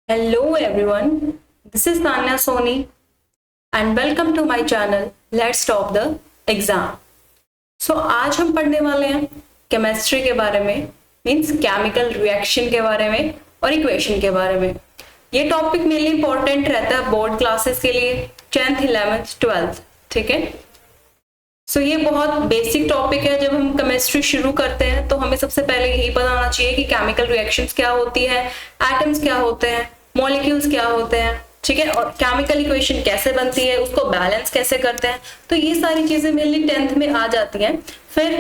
Hello everyone, this is Tanya Soni and welcome to my channel Let's Top the Exam. So आज हम पढ़ने वाले हैं chemistry के बारे में, मीन्स केमिकल रिएक्शन के बारे में और इक्वेशन के बारे में। ये टॉपिक मेनली इंपॉर्टेंट रहता है बोर्ड क्लासेस के लिए, 10th, 11th, 12th, ठीक है। सो ये बहुत बेसिक टॉपिक है। जब हम केमिस्ट्री शुरू करते हैं तो हमें सबसे पहले यही पता होना चाहिए कि केमिकल रिएक्शंस क्या होती है, एटम्स क्या होते हैं, मॉलिक्यूल्स क्या होते हैं, ठीक है, और केमिकल इक्वेशन कैसे बनती है, उसको बैलेंस कैसे करते हैं। तो ये सारी चीजें मेनली 10th में आ जाती हैं, फिर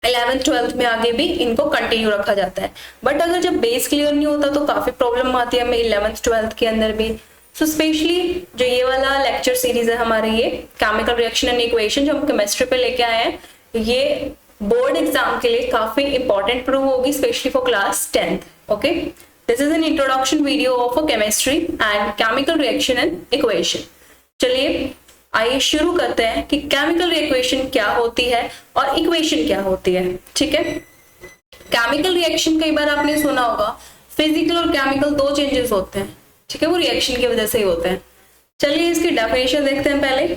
11th 12th में आगे भी इनको कंटिन्यू रखा जाता है। बट अगर जब बेस क्लियर नहीं होता तो काफी प्रॉब्लम आती है हमें 11th 12th के अंदर भी। सो स्पेशली जो ये वाला लेक्चर सीरीज है हमारे, ये केमिकल रिएक्शन एंड इक्वेशन जो हम केमिस्ट्री पे लेके आए हैं, ये बोर्ड एग्जाम के लिए काफी इंपॉर्टेंट प्रूव होगी, specially for class 10th। Okay, this is an introduction video of chemistry and chemical reaction and equation. चलिए आइए शुरू करते हैं कि केमिकल रिएक्शन क्या होती है और इक्वेशन क्या होती है। ठीक है, केमिकल रिएक्शन कई बार आपने सुना होगा, फिजिकल और केमिकल दो चेंजेस होते हैं, ठीक है, वो रिएक्शन की वजह से ही होते हैं। चलिए इसकी डेफिनेशन देखते हैं। पहले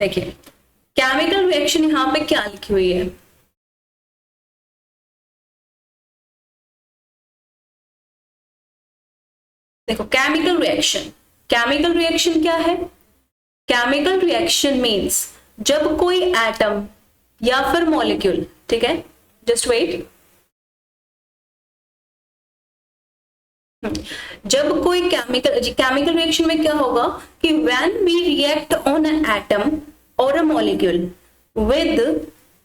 देखिए केमिकल रिएक्शन यहाँ पे क्या लिखी हुई है। देखो केमिकल रिएक्शन क्या है। केमिकल रिएक्शन मींस जब कोई एटम या फिर मॉलिक्यूल, ठीक है, जस्ट वेट, जब कोई केमिकल रिएक्शन में क्या होगा कि when we react on an atom और a molecule with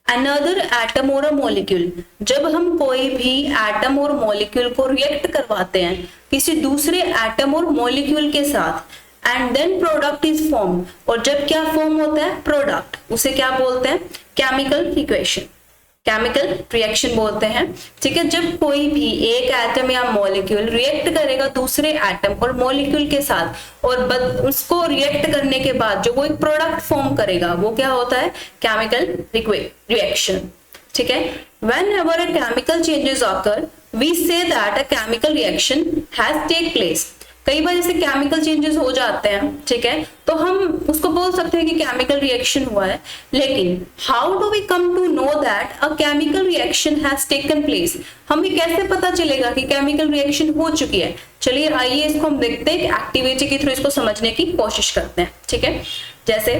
another atom और अ मॉलिक्यूल, जब हम कोई भी एटम और मॉलिक्यूल को रिएक्ट करवाते हैं किसी दूसरे एटम और मॉलिक्यूल के साथ, and then product is form, और जब क्या फॉर्म होता है प्रोडक्ट, उसे क्या बोलते हैं, केमिकल इक्वेशन, केमिकल रिएक्शन बोलते हैं। ठीक है, जब कोई भी एक एटम या मॉलिक्यूल रिएक्ट करेगा दूसरे एटम और मॉलिक्यूल के साथ, और उसको रिएक्ट करने के बाद जो वो एक प्रोडक्ट फॉर्म करेगा, वो क्या होता है, केमिकल रिएक्शन। ठीक है, whenever a chemical changes occur, we say that a chemical reaction has take place। कई बार जैसे केमिकल चेंजेस हो जाते हैं, ठीक है, तो हम उसको बोल सकते हैं कि केमिकल रिएक्शन हुआ है। लेकिन how do we come to know that a chemical reaction has taken place, हमें कैसे पता चलेगा कि केमिकल रिएक्शन हो चुकी है। चलिए आइए इसको हम देखते हैं, एक्टिविटी के थ्रू इसको समझने की कोशिश करते हैं। ठीक है, जैसे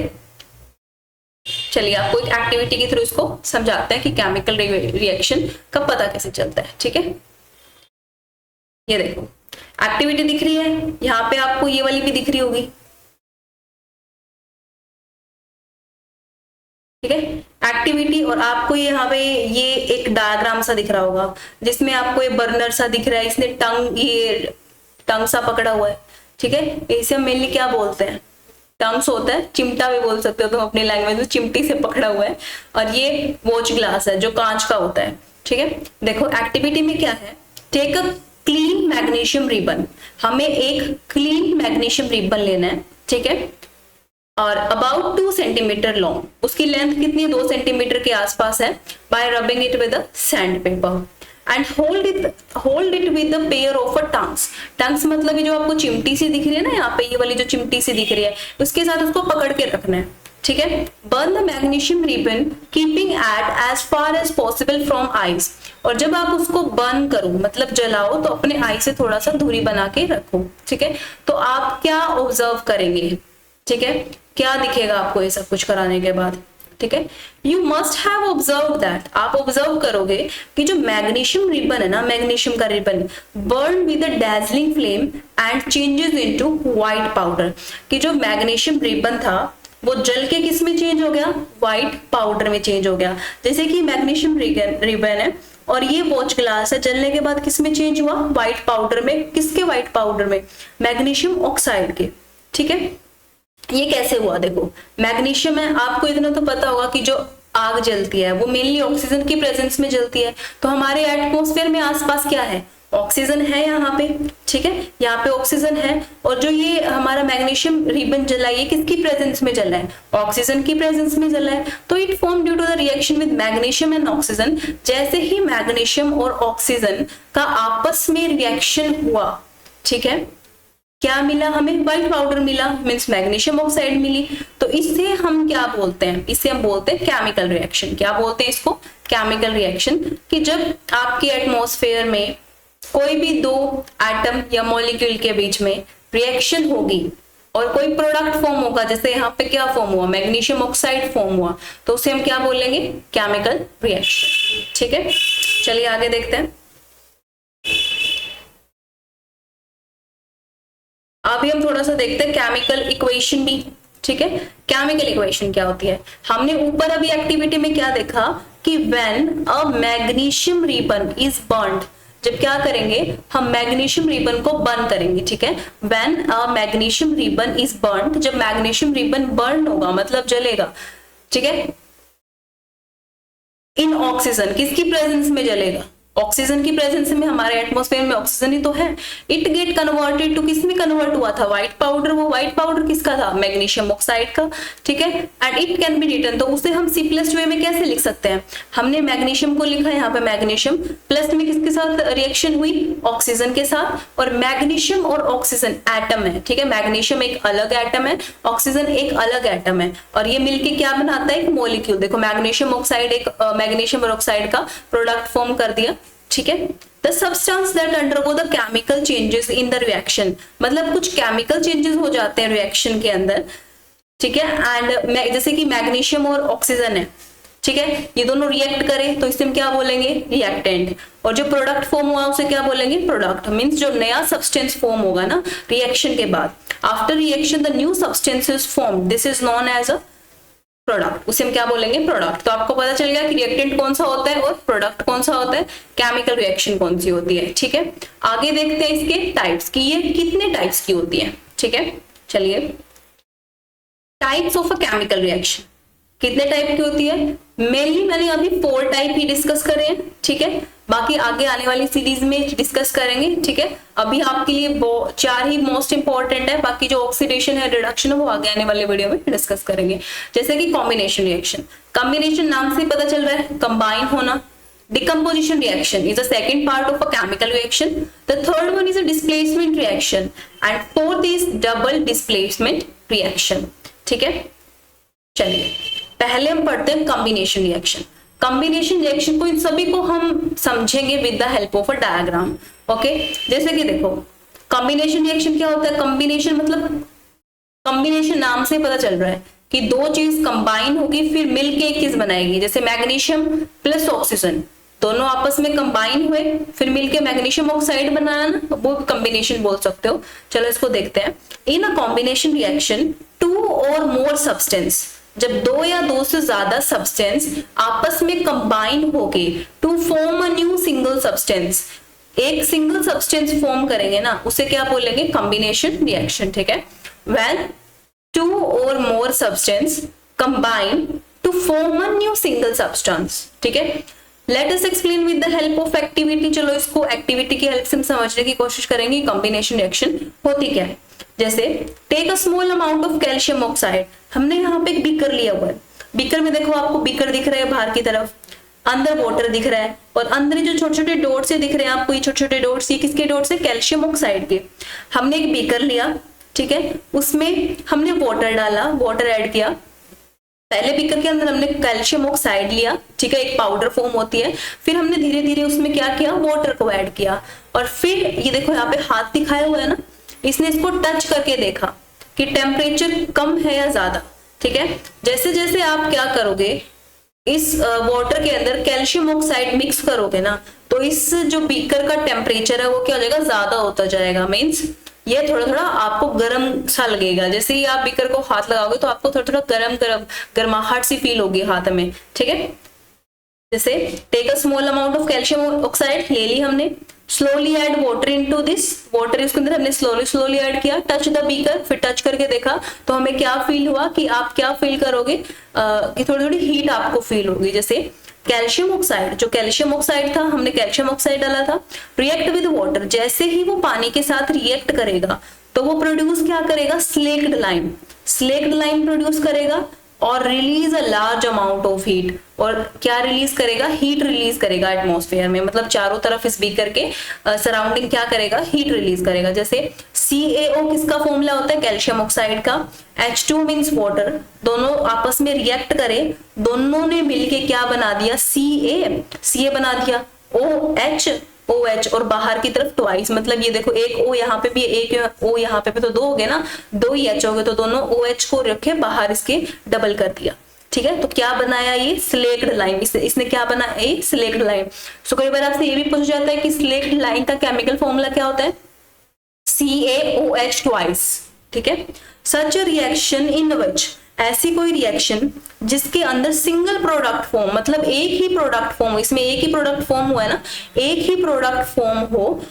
चलिए आपको एक एक्टिविटी के थ्रू इसको समझाते हैं कि केमिकल रिएक्शन का पता कैसे चलता है। ठीक है, ये देखो एक्टिविटी दिख रही है, यहाँ पे आपको ये वाली भी दिख रही होगी। ठीक है, एक्टिविटी, और आपको यहाँ पे ये एक डायग्राम सा दिख रहा होगा जिसमें आपको ये बर्नर सा दिख रहा है, इसने टंग सा पकड़ा हुआ है। ठीक है, इसे हम मेनली क्या बोलते हैं, टंग्स होता है, चिमटा भी बोल सकते हो तुम अपनी लैंग्वेज में, चिमटी से पकड़ा हुआ है। और ये वॉच ग्लास है जो कांच का होता है। ठीक है, देखो एक्टिविटी में क्या है, take a clean magnesium ribbon, हमें एक क्लीन मैग्नीशियम रिबन लेना है। ठीक है, और अबाउट 2 सेंटीमीटर लॉन्ग, उसकी लेंथ कितनी है, 2 सेंटीमीटर के आसपास है, bye rubbing it with sand paper, and hold it with the pair of a tongues मतलब ये जो आपको चिमटी सी दिख रही है ना, यहाँ पे ये वाली जो चिमटी सी दिख रही है, उसके साथ उसको पकड़ के रखना है। ठीक है, burn the magnesium ribbon keeping at as far as possible from eyes, और जब आप उसको बर्न करो मतलब जलाओ तो अपने आई से थोड़ा सा दूरी बना के रखो। ठीक है, तो आप क्या ऑब्जर्व करेंगे, ठीक है, क्या दिखेगा आपको ये सब कुछ कराने के बाद। ठीक है, you must have observe that, आप ऑब्जर्व करोगे कि जो मैग्नीशियम रिबन है ना, मैग्नीशियम का ribbon burn with a dazzling flame and changes into white powder, कि जो मैग्नीशियम रिबन था वो जल के किस में चेंज हो गया, व्हाइट पाउडर में चेंज हो गया। जैसे कि मैग्नीशियम रिबन है और ये वॉच ग्लास है, जलने के बाद किस में चेंज हुआ, व्हाइट पाउडर में। किसके व्हाइट पाउडर में, मैग्नीशियम ऑक्साइड के। ठीक है, ये कैसे हुआ, देखो मैग्नीशियम है, आपको इतना तो पता होगा कि जो आग जलती है वो मेनली ऑक्सीजन की प्रेजेंस में जलती है, तो हमारे एटमॉस्फेयर में आसपास क्या है, ऑक्सीजन है यहाँ पे। ठीक है, यहाँ पे ऑक्सीजन है, और जो ये हमारा मैग्नीशियम रिबन जला है ये किसकी प्रेजेंस में जला है, ऑक्सीजन की प्रेजेंस में जला है। तो it form due to the reaction with magnesium and oxygen. जैसे ही मैग्नीशियम और ऑक्सीजन का आपस में रिएक्शन हुआ, ठीक है। क्या मिला हमें? व्हाइट पाउडर मिला, मीन्स मैग्नीशियम ऑक्साइड मिली। तो इससे हम क्या बोलते हैं? इसे हम बोलते हैं केमिकल रिएक्शन। क्या बोलते हैं इसको? Chemical reaction. कि जब आपके एटमॉस्फेयर में कोई भी दो एटम या मॉलिक्यूल के बीच में रिएक्शन होगी और कोई प्रोडक्ट फॉर्म होगा, जैसे यहाँ पे क्या फॉर्म हुआ? मैग्नीशियम ऑक्साइड फॉर्म हुआ, तो उसे हम क्या बोलेंगे? Chemical reaction. ठीक है, चलिए आगे देखते हैं। अभी हम थोड़ा सा देखते हैं केमिकल इक्वेशन भी। ठीक है, केमिकल इक्वेशन क्या होती है? हमने ऊपर अभी एक्टिविटी में क्या देखा कि when a magnesium ribbon is burned, जब क्या करेंगे हम मैग्नीशियम रिबन को बर्न करेंगे। ठीक है, when a magnesium ribbon is burned, जब मैग्नीशियम रिबन बर्न होगा मतलब जलेगा। ठीक है, इन ऑक्सीजन, किसकी प्रेजेंस में जलेगा? ऑक्सीजन की प्रेजेंस में। हमारे एटमॉस्फेयर में ऑक्सीजन ही तो है। इट गेट कन्वर्टेड टू, किस में कन्वर्ट हुआ था? White powder. वो व्हाइट पाउडर किसका था? मैग्नीशियम ऑक्साइड का। ठीक है, and it can be written, तो उसे हम सिंपलेस्ट वे में कैसे लिख सकते हैं? हमने मैग्नीशियम को लिखा है यहाँ पे मैग्नीशियम, प्लस में किसके साथ रिएक्शन हुई? ऑक्सीजन के साथ। और मैग्नीशियम और ऑक्सीजन एटम है। ठीक है, मैग्नीशियम एक अलग एटम है, ऑक्सीजन एक अलग एटम है, और ये मिलके क्या बनाता है? एक मॉलिक्यूल। देखो मैग्नीशियम ऑक्साइड एक मैग्नीशियम और ऑक्साइड का प्रोडक्ट फॉर्म कर दिया। ठीक है, the substance that undergo the chemical changes in the reaction, मतलब कुछ केमिकल चेंजेस हो जाते हैं रिएक्शन के अंदर। ठीक है, एंड जैसे कि मैग्नीशियम और ऑक्सीजन है, ठीक है, ये दोनों रिएक्ट करें तो इसे हम क्या बोलेंगे? रिएक्टेंट। और जो प्रोडक्ट फॉर्म हुआ उसे क्या बोलेंगे? प्रोडक्ट। मींस जो नया सब्सटेंस फॉर्म होगा ना रिएक्शन के बाद, after reaction the new substance is form, this is known as a product. उसे हम क्या बोलेंगे? प्रोडक्ट। तो आपको पता चल गया कि रिएक्टेंट कौन सा होता है और प्रोडक्ट कौन सा होता है, केमिकल रिएक्शन कौन सी होती है। ठीक है, आगे देखते हैं इसके टाइप्स की, ये कितने टाइप्स की होती है। ठीक है, चलिए types of a chemical reaction कितने टाइप की होती है? मेनली मैंने अभी 4 टाइप ही डिस्कस करे हैं। ठीक है, बाकी आगे आने वाली सीरीज में डिस्कस करेंगे। ठीक है, अभी आपके लिए 4 ही मोस्ट इंपॉर्टेंट है, बाकी जो ऑक्सीडेशन है, रिडक्शन है, वो आगे आने वाले वीडियो में डिस्कस करेंगे। जैसे कि कॉम्बिनेशन रिएक्शन, कॉम्बिनेशन नाम से पता चल रहा है कंबाइन होना। Decomposition reaction is the second part of a chemical reaction. The third one is a displacement reaction and fourth is double displacement reaction. ठीक है, चलिए पहले हम पढ़ते हैं कॉम्बिनेशन रिएक्शन। कॉम्बिनेशन रिएक्शन को इन सभी को हम समझेंगे with the help of a diagram. Okay, जैसे कि देखो कॉम्बिनेशन रिएक्शन क्या होता है? कॉम्बिनेशन मतलब कॉम्बिनेशन नाम से पता चल रहा है कि दो चीज कंबाइन होगी फिर मिलके एक चीज बनाएगी। जैसे मैग्नीशियम प्लस ऑक्सीजन दोनों आपस में कंबाइन हुए फिर मिलके मैग्नीशियम ऑक्साइड बनाया ना, वो कॉम्बिनेशन बोल सकते हो। चलो इसको देखते हैं। इन अ कॉम्बिनेशन रिएक्शन 2 और मोर सब्सटेंस, जब 2 या 2 से ज्यादा सब्सटेंस आपस में कंबाइन होके to form a new single substance, एक सिंगल सब्सटेंस फॉर्म करेंगे ना, उसे क्या बोलेंगे? Combination reaction. ठीक है, when 2 or more substance combine to form a new single substance. ठीक है, let us explain with the help of activity. चलो इसको एक्टिविटी की हेल्प से हम समझने की कोशिश करेंगे कॉम्बिनेशन रिएक्शन होती क्या है। जैसे take a small amount of calcium oxide, हमने यहाँ पे एक बीकर लिया हुआ है। बीकर में देखो आपको बीकर दिख रहा है बाहर की तरफ, अंदर वाटर दिख रहा है और अंदर जो छोटे छोटे डॉट्स दिख रहे हैं आपको, ये छोटे छोटे डॉट्स, ये किसके डॉट्स है? कैल्शियम ऑक्साइड के। हमने एक बीकर लिया, ठीक है, उसमें हमने वाटर डाला, वाटर ऐड किया। पहले बीकर के अंदर हमने कैल्शियम ऑक्साइड लिया, ठीक है, एक पाउडर फॉर्म होती है। फिर हमने धीरे धीरे उसमें क्या किया? वाटर को ऐड किया। और फिर ये देखो यहाँ पे हाथ दिखाया हुआ है ना, इसने इसको टच करके देखा कि टेम्परेचर कम है या ज्यादा। ठीक है, जैसे जैसे आप क्या करोगे, इस वाटर के अंदर कैल्शियम ऑक्साइड मिक्स करोगे ना, तो इस जो बीकर का टेम्परेचर है वो क्या हो जाएगा? ज्यादा होता जाएगा। मीन्स ये थोड़ा थोड़ा आपको गर्म सा लगेगा। जैसे ही आप बीकर को हाथ लगाओगे तो आपको थोड़ा थोड़ा गर्माहट सी फील होगी हाथ में। ठीक है, जैसे take a small amount of calcium oxide ले ली हमने, slowly add water into this, water इसके अंदर हमने स्लोली ऐड किया, टच द बीकर, फिर टच करके देखा तो हमें क्या फील हुआ कि आप क्या फील करोगे कि थोड़ी थोड़ी हीट आपको फील होगी। जैसे कैल्शियम ऑक्साइड, जो कैल्शियम ऑक्साइड था, हमने कैल्शियम ऑक्साइड डाला था, रिएक्ट विद वाटर, जैसे ही वो पानी के साथ रिएक्ट करेगा तो वो प्रोड्यूस क्या करेगा? स्लेक्ड लाइम प्रोड्यूस करेगा और release a large amount of heat, और क्या रिलीज करेगा, हीट रिलीज करेगा एटमॉस्फेयर में, मतलब चारों तरफ इस बीकर के सराउंडिंग क्या करेगा, हीट रिलीज करेगा। जैसे CaO किसका फॉर्मूला होता है, कैल्शियम ऑक्साइड का। H2 मीन्स वाटर, दोनों आपस में रिएक्ट करें, दोनों ने मिलके क्या बना दिया, Ca बना दिया, OH और बाहर की तरफ ट्वाइस, मतलब ये देखो एक O यहाँ पे भी, एक O यहाँ पे भी, तो दो हो गए ना, दो ही H हो गए, तो दोनों OH को रखे बाहर इसके डबल कर दिया। ठीक है, तो क्या बनाया ये, स्लेक्ड लाइम। इसने क्या बनाया, ये स्लेक्ड लाइम। सो कई बार आपसे ये भी पूछा जाता है कि स्लेक्ड लाइम का केमिकल फॉर्मूला क्या होता है, CaOH ट्वाइस। ठीक है, सच रिएक्शन इन विच, ऐसी कोई रिएक्शन जिसके अंदर सिंगल प्रोडक्ट फॉर्म, मतलब एक ही प्रोडक्ट फॉर्म, इसमें एक ही प्रोडक्ट फॉर्म हुआ है ना, एक ही प्रोडक्ट फॉर्म हो,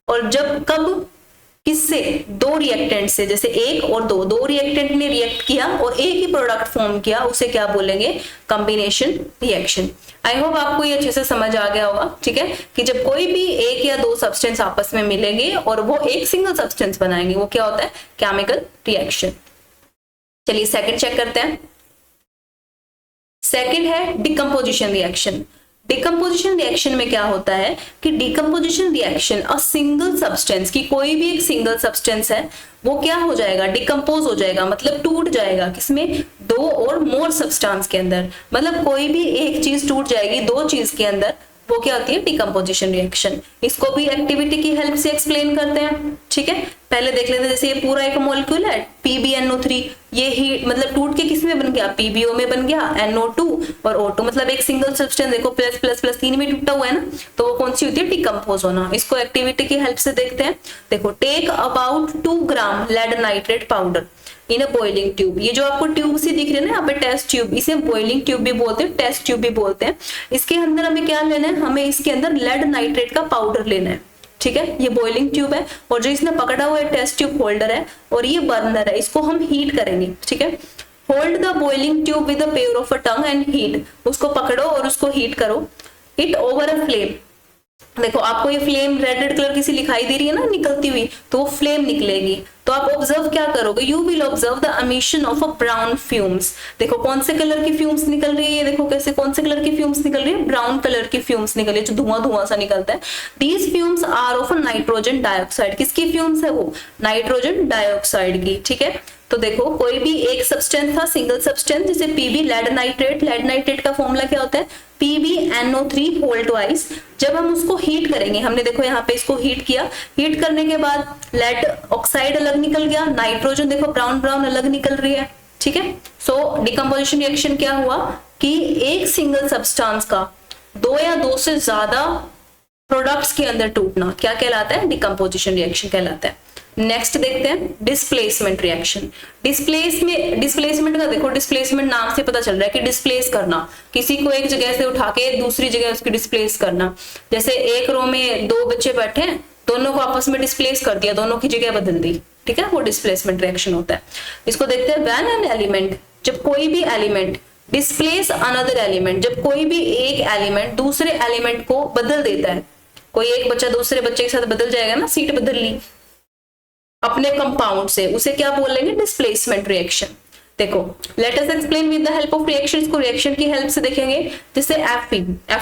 और जब कब, किससे, दो रिएक्टेंट से, जैसे एक और दो रिएक्टेंट ने रिएक्ट किया और एक ही प्रोडक्ट फॉर्म किया, उसे क्या बोलेंगे, कॉम्बिनेशन रिएक्शन। आई होप आपको ये अच्छे से समझ आ गया होगा। ठीक है, कि जब कोई भी एक या दो सब्सटेंस आपस में मिलेंगे और वो एक सिंगल सब्सटेंस बनाएंगे, वो क्या होता है, केमिकल रिएक्शन। चलिए सेकंड चेक करते हैं। सेकंड है डिकम्पोजिशन रिएक्शन। डिकम्पोजिशन रिएक्शन में क्या होता है कि decomposition reaction a single substance की, कोई भी एक सिंगल सब्सटेंस है वो क्या हो जाएगा, डिकम्पोज हो जाएगा, मतलब टूट जाएगा, किसमें, दो और मोर सब्सटेंस के अंदर, मतलब कोई भी एक चीज टूट जाएगी दो चीज के अंदर, वो क्या होती है, डिकम्पोजिशन रिएक्शन। इसको भी एक्टिविटी की हेल्प से एक्सप्लेन करते हैं। ठीक है, पहले देख लेते हैं, जैसे ये पूरा एक मॉलिक्यूल है PbNO3, ये ही मतलब टूट के किस में बन गया, PbO में बन गया, NO2 और O2, मतलब एक सिंगल सब्सटेंस, देखो प्लस प्लस प्लस 3 में टूटा हुआ है ना, तो वो कौन सी होती है, डिकम्पोज होना। इसको एक्टिविटी की हेल्प से देखते हैं। देखो, take about 2 gram lead nitrate powder in a boiling tube. ये जो आपको ट्यूब सी दिख रही है ना यहाँ पे, टेस्ट ट्यूब, इसे बॉइलिंग ट्यूब भी बोलते हैं, टेस्ट ट्यूब भी बोलते हैं। इसके अंदर हमें क्या लेना है, हमें इसके अंदर लेड नाइट्रेट का पाउडर लेना है। ठीक है, ये बॉइलिंग ट्यूब है और जो इसने पकड़ा हुआ है टेस्ट ट्यूब होल्डर है, और ये बर्नर है, इसको हम हीट करेंगे। ठीक है, hold the boiling tube with the pair of a tongue and heat, उसको पकड़ो और उसको हीट करो। इट ओवर अ फ्लेम, देखो आपको ये फ्लेम रेड कलर की सी दिखाई दे रही है ना निकलती हुई, तो वो फ्लेम निकलेगी। तो आप ऑब्जर्व क्या करोगे, you will observe the emission of a brown fumes. देखो कौन से कलर की फ्यूम्स निकल रही है, ये देखो कैसे, कौन से कलर की फ्यूम्स निकल रही है, ब्राउन कलर की फ्यूम्स निकल रही है, जो धुआं धुआं सा निकलता है। These fumes are of nitrogen dioxide, किसकी फ्यूम्स है वो, नाइट्रोजन डाइऑक्साइड की। ठीक है, तो देखो कोई भी एक सब्सटेंस था, सिंगल सब्सटेंस, जैसे Pb लेड नाइट्रेट का फॉर्मूला क्या होता है, PbNO3 होल ट्वाइस। जब हम उसको हीट करेंगे, हमने देखो यहाँ पे इसको हीट किया, हीट करने के बाद लेड ऑक्साइड अलग निकल गया, नाइट्रोजन देखो ब्राउन ब्राउन अलग निकल रही है। ठीक है, सो डिकम्पोजिशन रिएक्शन क्या हुआ कि एक सिंगल सब्सटेंस का दो या दो से ज्यादा प्रोडक्ट्स के अंदर टूटना क्या कहलाता है, डिकम्पोजिशन रिएक्शन कहलाता है। नेक्स्ट देखते हैं डिस्प्लेसमेंट रिएक्शन। डिस्प्लेसमेंट का देखो, डिस्प्लेसमेंट नाम से पता चल रहा है कि डिस्प्लेस करना, किसी को एक जगह से उठा के दूसरी जगह उसकी डिस्प्लेस करना। जैसे एक रो में दो बच्चे बैठे हैं, दोनों को आपस में डिस्प्लेस कर दिया, दोनों की जगह बदल दी। ठीक है, वो डिस्प्लेसमेंट रिएक्शन होता है। इसको देखते हैं व्हेन एन एलिमेंट, जब कोई भी एलिमेंट डिस्प्लेस अनदर एलिमेंट, जब कोई भी एक एलिमेंट दूसरे एलिमेंट को बदल देता है, कोई एक बच्चा दूसरे बच्चे के साथ बदल जाएगा ना, सीट बदल ली अपने कंपाउंड से, उसे क्या बोलेंगे, डिस्प्लेसमेंट रिएक्शन। देखो let us explain with the help of reaction, इसको रिएक्शन की हेल्प से देखेंगे। जैसे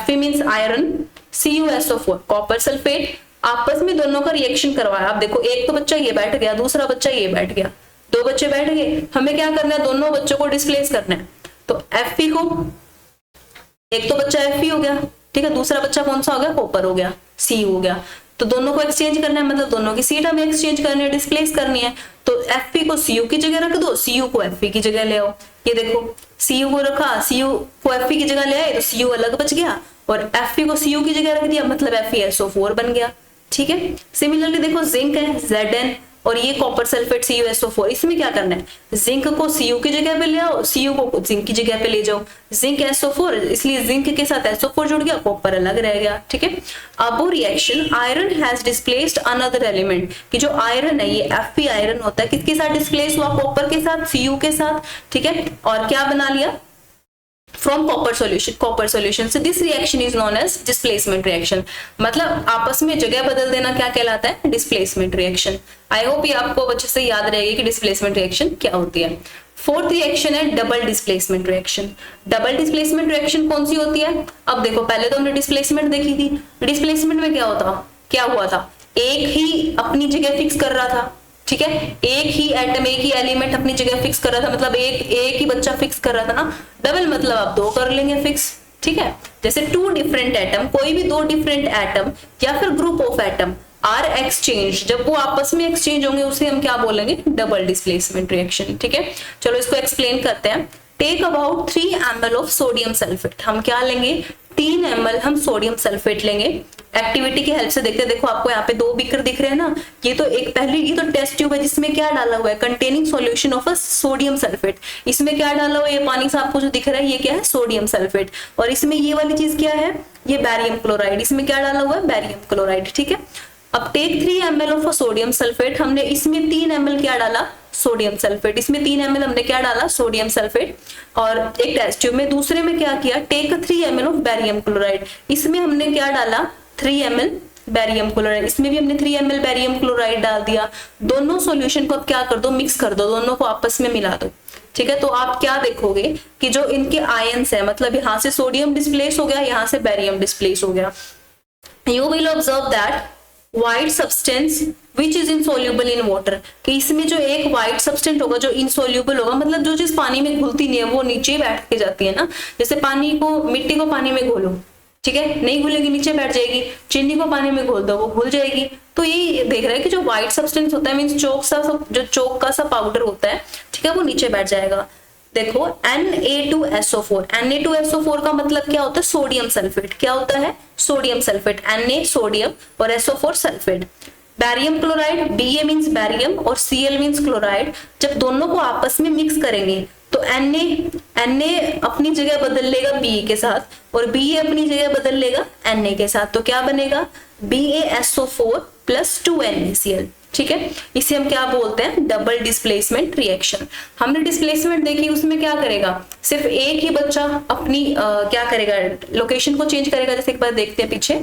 Fe means iron, CuSO4 copper sulphate, आपस में दोनों का रिएक्शन करवाया। आप देखो एक तो बच्चा ये बैठ गया, दूसरा बच्चा ये बैठ गया, दो बच्चे बैठ गए, हमें क्या करना है, दोनों बच्चों को डिस्प्लेस करना है। तो Fe को, एक तो बच्चा Fe हो गया, ठीक है, दूसरा बच्चा कौन सा हो गया, कॉपर हो गया, Cu हो गया, तो दोनों को एक्सचेंज करना है, मतलब दोनों की सीट हमें एक्सचेंज करनी है, डिस्प्लेस करनी है। तो Fe को Cu की जगह रख दो, Cu को Fe की जगह ले आओ। ये देखो Cu को रखा, Cu को Fe की जगह ले आए, तो Cu अलग बच गया, और Fe को Cu की जगह रख दिया, मतलब FeSO4 बन गया। ठीक है, सिमिलरली देखो जिंक है Zn, और ये कॉपर सल्फेट CuSO4, इसमें क्या करना है, जिंक को Cu की जगह पे ले आओ, Cu को जिंक की जगह पे ले जाओ, जिंक SO4, इसलिए जिंक के साथ SO4 जुड़ गया, कॉपर अलग रह गया। ठीक है, अब वो reaction iron has displaced another element, कि जो आयरन है ये Fe आयरन होता है, किसके साथ डिस्प्लेस हुआ, कॉपर के साथ, Cu के साथ। ठीक है, और क्या बना लिया, from copper solution. So this reaction is known as displacement reaction. मतलब आपस में जगह बदल देना क्या कहलाता है, displacement reaction. I hope ये आपको अच्छे से याद रहेगी कि displacement reaction क्या होती है। फोर्थ रिएक्शन है double displacement reaction. Double displacement reaction कौन सी होती है? अब देखो, पहले तो हमने डिस्प्लेसमेंट देखी थी। डिस्प्लेसमेंट में क्या हुआ था, एक ही अपनी जगह फिक्स कर रहा था, ठीक है, एक ही एटम, एक ही एलिमेंट अपनी जगह फिक्स कर रहा था, मतलब एक ही बच्चा फिक्स कर रहा था ना। डबल मतलब आप दो कर लेंगे फिक्स, ठीक है। जैसे टू डिफरेंट एटम, कोई भी दो डिफरेंट एटम या फिर group of atom are exchange, जब वो आपस में एक्सचेंज होंगे उसे हम क्या बोलेंगे? डबल डिस्प्लेसमेंट रिएक्शन, ठीक है। चलो इसको एक्सप्लेन करते हैं। Take about 3 ml of sodium sulphate. हम क्या लेंगे? 3 ml हम सोडियम सल्फेट लेंगे। एक्टिविटी की हेल्प से देखते हैं। देखो आपको यहाँ पे 2 बीकर दिख रहे हैं ना, ये तो एक पहले ये तो टेस्ट ट्यूब है जिसमें क्या डाला हुआ है? Containing solution of a sodium sulphate. इसमें क्या डाला हुआ है? ये पानी सा आपको जो दिख रहा है ये क्या है? Sodium sulphate. और इसमें ये वाली चीज क्या है? ये बैरियम क्लोराइड। इसमें क्या डाला हुआ है? बैरियम क्लोराइड, ठीक है। अब take 3 ml of sodium sulphate, हमने इसमें 3 ml क्या डाला? Sodium sulphate. इसमें 3 ml हमने क्या डाला? Sodium sulphate. और एक टेस्ट ट्यूब में दूसरे में क्या किया? Take 3 ml of barium chloride. इसमें हमने क्या डाला? 3 ml बैरियम क्लोराइड। इसमें भी हमने 3 ml बैरियम क्लोराइड डाल दिया। दोनों सॉल्यूशन को अब क्या कर दो? मिक्स कर दो, दोनों को आपस में मिला दो, ठीक है। तो आप क्या देखोगे कि जो इनके आयंस है, मतलब यहाँ से सोडियम डिस्प्लेस हो गया, यहाँ से बैरियम डिस्प्लेस हो गया। You will observe that white substance which is insoluble in water, कि इसमें जो एक व्हाइट सब्सटेंस होगा जो इनसोल्यूबल होगा, मतलब जो चीज पानी में घुलती नहीं है वो नीचे बैठ के जाती है ना। जैसे मिट्टी को पानी में घोलो, ठीक है, नहीं घुलेगी, नीचे बैठ जाएगी। चीनी को पानी में घोल दो, वो घुल जाएगी। तो ये देख रहे हैं कि जो व्हाइट सब्सटेंस होता है, मीन्स चोक का सा पाउडर होता है, ठीक है, वो नीचे बैठ जाएगा। देखो Na2SO4, Na2SO4 का मतलब क्या होता है? Sodium sulphate. क्या होता है? Sodium sulphate. Na सोडियम और SO4 sulphate. Barium chloride, Ba means barium और Cl मीन्स क्लोराइड। जब दोनों को आपस में मिक्स करेंगे तो Na अपनी जगह बदल लेगा Ba के साथ और Ba अपनी जगह बदल लेगा Na के साथ। तो क्या बनेगा? BaSO4 प्लस 2NaCl, ठीक है। इसे हम क्या बोलते हैं? Double displacement reaction. हमने डिस्प्लेसमेंट देखी, उसमें क्या करेगा? सिर्फ एक ही बच्चा अपनी क्या करेगा? लोकेशन को चेंज करेगा। जैसे एक बार देखते हैं पीछे,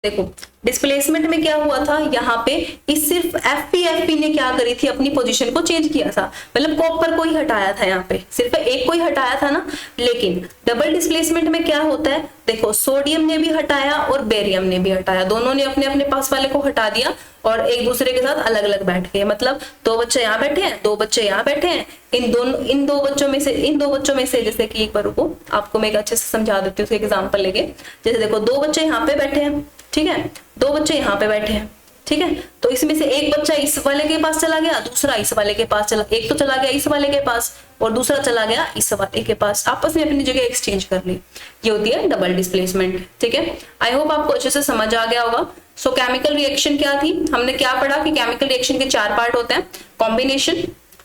देखो डिस्प्लेसमेंट में क्या हुआ था, यहाँ पे इस सिर्फ FP ने क्या करी थी? अपनी पोजीशन को चेंज किया था, मतलब कॉपर को ही हटाया था, यहाँ पे सिर्फ एक को ही हटाया था ना। लेकिन डबल डिस्प्लेसमेंट में क्या होता है? देखो सोडियम ने भी हटाया और बेरियम ने भी हटाया, दोनों ने अपने अपने पास वाले को हटा दिया और एक दूसरे के साथ अलग अलग बैठ गए। मतलब 2 बच्चे यहाँ बैठे हैं, 2 बच्चे यहाँ बैठे हैं। इन दो बच्चों में से जैसे कि एक बार रुको, आपको मैं एक अच्छे से समझा देती हूँ एग्जाम्पल लेके। जैसे देखो 2 बच्चे यहाँ पे बैठे हैं, ठीक है, 2 बच्चे यहाँ पे बैठे हैं, ठीक है। तो इसमें से एक बच्चा इस वाले के पास चला गया, दूसरा इस वाले के पास चला, एक तो चला गया इस वाले के पास और दूसरा चला गया इस वाले के पास, आपस में अपनी जगह एक्सचेंज कर ली। ये होती है डबल डिस्प्लेसमेंट, ठीक है। आई होप आपको अच्छे से समझ आ गया होगा। सो केमिकल रिएक्शन क्या थी? हमने क्या पढ़ा कि केमिकल रिएक्शन के 4 पार्ट होते हैं, कॉम्बिनेशन,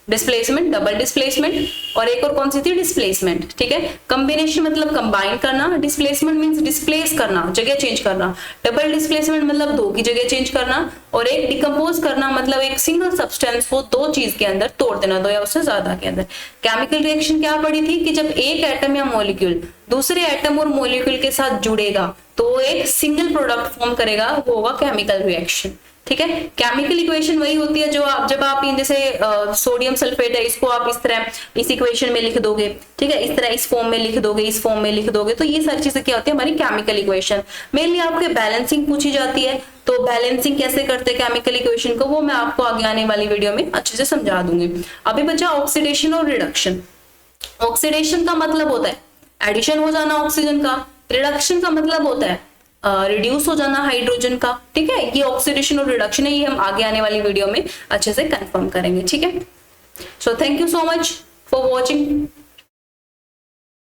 डिस्प्लेसमेंट, डबल डिस्प्लेसमेंट और एक और कौन सी थी? डिस्प्लेसमेंट, ठीक है। कॉम्बिनेशन मतलब कंबाइन करना, डिस्प्लेसमेंट मींस डिस्प्लेस करना, जगह चेंज करना, डबल डिस्प्लेसमेंट मतलब 2 की जगह चेंज करना और एक डिकम्पोज करना मतलब एक सिंगल सब्सटेंस को 2 चीज के अंदर तोड़ देना, 2 या उससे ज्यादा के अंदर। केमिकल रिएक्शन क्या पढ़ी थी कि जब एक एटम या मॉलिक्यूल दूसरे एटम और मॉलिक्यूल के साथ जुड़ेगा तो वो एक सिंगल प्रोडक्ट फॉर्म करेगा, वो होगा केमिकल रिएक्शन, ठीक है। केमिकल इक्वेशन वही होती है जो जब आप जैसे सोडियम सल्फेट है, इसको आप इस तरह इस इक्वेशन में लिख दोगे, ठीक है, इस तरह इस फॉर्म में लिख दोगे, इस फॉर्म में लिख दोगे, तो ये सारी चीजें क्या होती है? हमारी केमिकल इक्वेशन। मेनली आपके बैलेंसिंग पूछी जाती है, तो बैलेंसिंग कैसे करते हैं केमिकल इक्वेशन को, वो मैं आपको आगे आने वाली वीडियो में अच्छे से समझा दूंगी। अभी बचा ऑक्सीडेशन और रिडक्शन। ऑक्सीडेशन का मतलब होता है एडिशन हो जाना ऑक्सीजन का, रिडक्शन का मतलब होता है रिड्यूस हो जाना हाइड्रोजन का, ठीक है। ये ऑक्सीडेशन और रिडक्शन है, ये हम आगे आने वाली वीडियो में अच्छे से कंफर्म करेंगे, ठीक है। So thank you so much for watching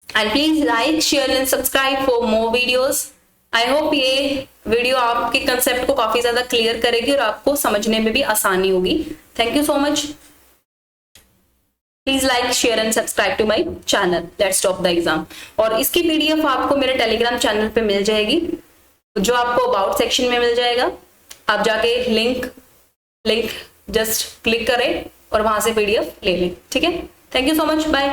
and please like, share and subscribe for more videos. I hope ये वीडियो आपके कंसेप्ट को काफी ज्यादा क्लियर करेगी और आपको समझने में भी आसानी होगी। Thank you so much. Please like, share and subscribe to my channel let's top the exam. और इसकी PDF आपको मेरे टेलीग्राम चैनल पे मिल जाएगी, जो आपको अबाउट सेक्शन में मिल जाएगा। आप जाके लिंक जस्ट क्लिक करें और वहां से PDF ले लें, ठीक है। Thank you so much, bye.